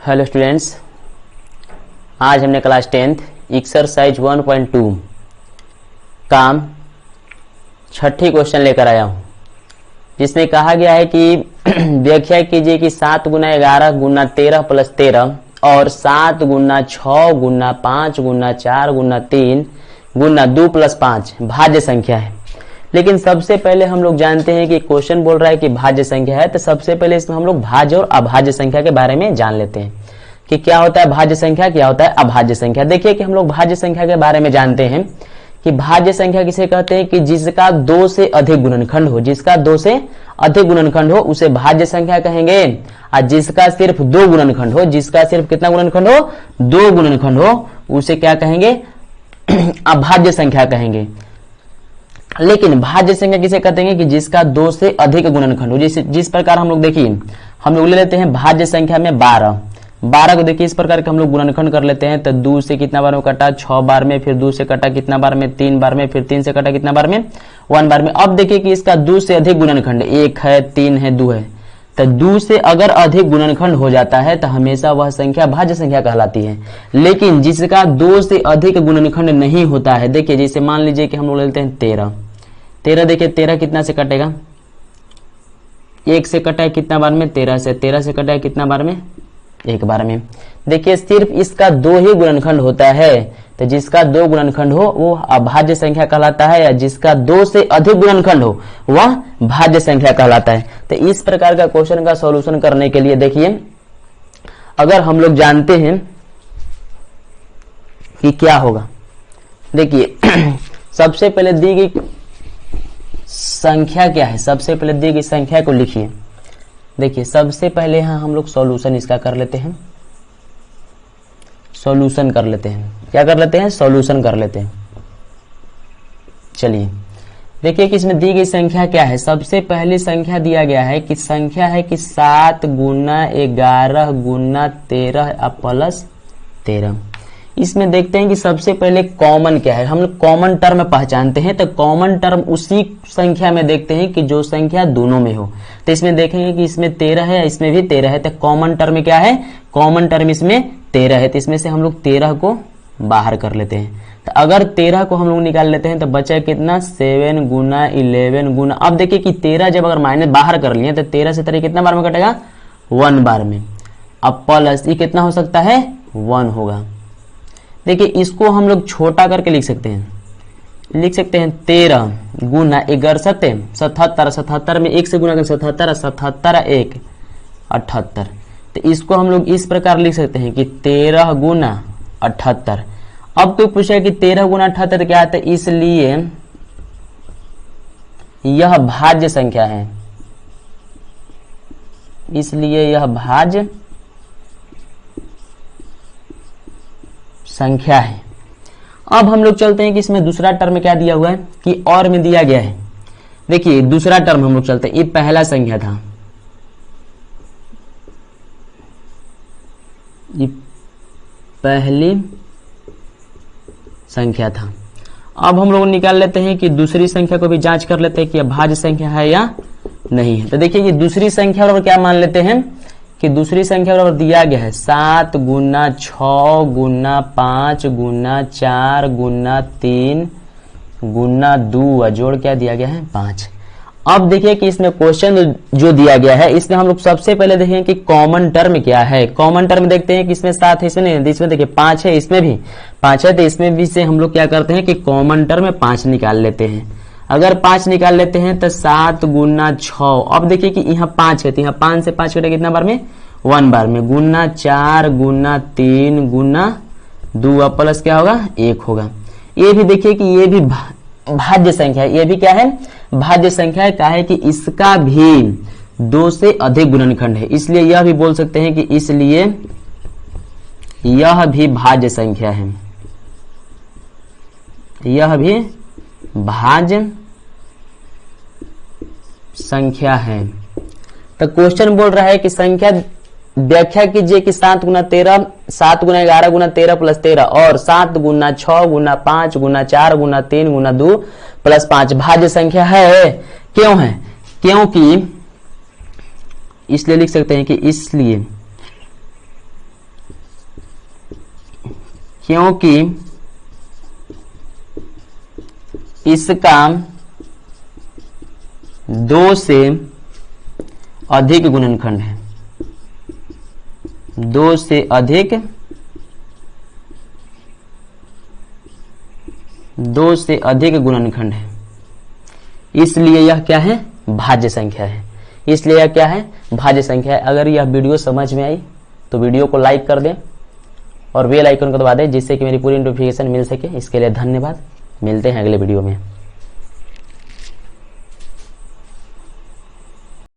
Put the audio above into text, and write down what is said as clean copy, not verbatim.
Hello students, आज हमने class 10th exercise 1.2 काम छठी क्वेश्चन लेकर आया हूं, जिसमें कहा गया है कि व्याख्या कीजिए कि 7 गुना 11 गुना 13 प्लस 13 और 7 गुना 6 गुना 5 गुना 4 गुना 3 गुना 2 प्लस 5 भाज्य संख्या है। लेकिन सबसे पहले हम लोग जानते हैं कि क्वेश्चन बोल रहा है कि भाज्य संख्या है, तो सबसे पहले इसमें हम लोग भाज्य और अभाज्य संख्या के बारे में जान लेते हैं कि क्या होता है भाज्य संख्या, क्या होता है अभाज्य संख्या। देखिए कि हम लोग भाज्य संख्या के बारे में जानते हैं कि भाज्य संख्या किसे कहते हैं कि जिसका 2 से अधिक गुणनखंड हो, जिसका 2 से अधिक गुणनखंड हो उसे भाज्य संख्या कहेंगे। और जिसका सिर्फ 2 गुणनखंड हो, जिसका सिर्फ कितना गुणनखंड हो, 2 गुणनखंड हो, उसे क्या कहेंगे, अभाज्य संख्या कहेंगे। लेकिन भाज्य संख्या किसे कहते हैं कि जिसका 2 से अधिक गुणनखंड हो। जिस प्रकार हम लोग देखिए, हम लोग ले लेते हैं भाज्य संख्या में 12 को देखिए इस प्रकार के हम लोग गुणनखंड कर लेते हैं। तो 2 से कितना बार में कटा, 6 बार में, फिर 2 से कटा कितना बार में, 3 बार में, फिर 3 से कटा कितना बार में, 1 बार में। अब देखिए कि इसका 2 से अधिक गुणनखंड 1 है, 3 है, 2 है। तो 2 से अगर अधिक गुणनखंड हो जाता है तो हमेशा वह संख्या भाज्य संख्या कहलाती है। लेकिन जिसका 2 से अधिक गुणनखंड नहीं होता है, देखिए जैसे मान लीजिए कि हम लोग लेते हैं 13 देखिए 13 कितना से कटेगा, 1 से कटा है कितना बार में, 13 से कटा है कितना बार में, 1 बार में। देखिए सिर्फ इसका 2 ही गुणनखंड होता है, तो जिसका 2 गुणनखंड हो वो अभाज्य संख्या कहलाता है, या जिसका 2 से अधिक गुणनखंड हो वह भाज्य संख्या कहलाता है। तो इस प्रकार का क्वेश्चन का सॉल्यूशन करने के लिए देखिए, अगर हम लोग जानते हैं कि क्या होगा, देखिए सबसे पहले दी गई संख्या क्या है, सबसे पहले दी गई संख्या को लिखिए। देखिए सबसे पहले यहां हम लोग सॉल्यूशन इसका कर लेते हैं, सॉल्यूशन कर लेते हैं। क्या कर लेते हैं, सॉल्यूशन कर लेते हैं। चलिए देखिए कि इसमें दी गई संख्या क्या है। सबसे पहली संख्या दिया गया है कि संख्या है कि 7 गुना 11 गुना 13 प्लस 13। इसमें देखते हैं कि सबसे पहले कॉमन क्या है, हम लोग कॉमन टर्म पहचानते हैं। तो कॉमन टर्म उसी संख्या में देखते हैं कि जो संख्या दोनों में हो। तो इसमें देखेंगे कि इसमें 13 है, इसमें भी 13 है। तो कॉमन टर्म क्या है, कॉमन टर्म इसमें 13 है। तो इसमें से हम लोग 13 को बाहर कर लेते हैं। तो अगर 13 को हम लोग निकाल लेते हैं तो बचा कितना, 7 गुना 11 गुना। अब देखिए कि 13 जब अगर माइनस बाहर कर लिए तो 13 से 13 कितना बार में कटेगा, 1 बार में। अब प्लस ये कितना हो सकता है, 1 होगा। देखिए इसको हम लोग छोटा करके लिख सकते हैं, 13 गुना 11 77, 77 में 1 से गुना कर 77, 77 1 78। तो इसको हम लोग इस प्रकार लिख सकते हैं कि 13 गुना 78। अब कोई पूछे कि 13 गुना 78 क्या आता है, इसलिए यह भाज्य संख्या है, इसलिए यह भाज्य संख्या है। अब हम लोग चलते हैं कि इसमें दूसरा टर्म क्या दिया हुआ है कि और में दिया गया है। देखिए दूसरा टर्म हम लोग चलते हैं, ये पहला संख्या था, ये पहली संख्या था। अब हम लोग निकाल लेते हैं कि दूसरी संख्या को भी जांच कर लेते हैं कि भाज्य संख्या है या नहीं है। तो देखिए ये दूसरी संख्या और क्या मान लेते हैं कि दूसरी संख्या और दिया गया है 7 गुना 6 गुना 5 गुना 4 गुना 3 गुना 2 जोड़ क्या दिया गया है, 5। अब देखिए कि इसमें क्वेश्चन जो दिया गया है इसमें हम लोग सबसे पहले देखें कि कॉमन टर्म क्या है। कॉमन टर्म देखते हैं कि इसमें 7 है, इसमें नहीं, इसमें देखिए 5 है, इसमें भी 5 है। तो इसमें भी से हम लोग क्या करते हैं कि कॉमन टर्म में 5 निकाल लेते हैं। अगर 5 निकाल लेते हैं तो 7 गुना 6। अब देखिए कि यहाँ 5 है, तो यहाँ 5 से 5 कटे कितना बार में, 1 बार में। गुना 4 गुना 3 गुना 2 प्लस क्या होगा, 1 होगा। ये भी देखिए कि ये भी भाज्य संख्या है। ये भी क्या है, भाज्य संख्या है। क्या है कि इसका भी 2 से अधिक गुणनखंड है, इसलिए यह भी बोल सकते हैं कि इसलिए यह भी भाज्य संख्या है, यह भी भाज्य संख्या है। तो क्वेश्चन बोल रहा है कि संख्या व्याख्या कीजिए कि 7 गुना 13, 7 गुना 11 गुना 13 प्लस 13 और 7 गुना 6 गुना 5 गुना 4 गुना 3 गुना 2 प्लस 5 भाज्य संख्या है। क्यों है, क्योंकि इसलिए लिख सकते हैं कि इसलिए क्योंकि इसका 2 से अधिक गुणनखंड है, 2 से अधिक गुणनखंड है, इसलिए यह क्या है, भाज्य संख्या है। इसलिए यह क्या है, भाज्य संख्या है। अगर यह वीडियो समझ में आई तो वीडियो को लाइक कर दें और बेल आइकन को दबा दें, जिससे कि मेरी पूरी नोटिफिकेशन मिल सके। इसके लिए धन्यवाद। मिलते हैं अगले वीडियो में।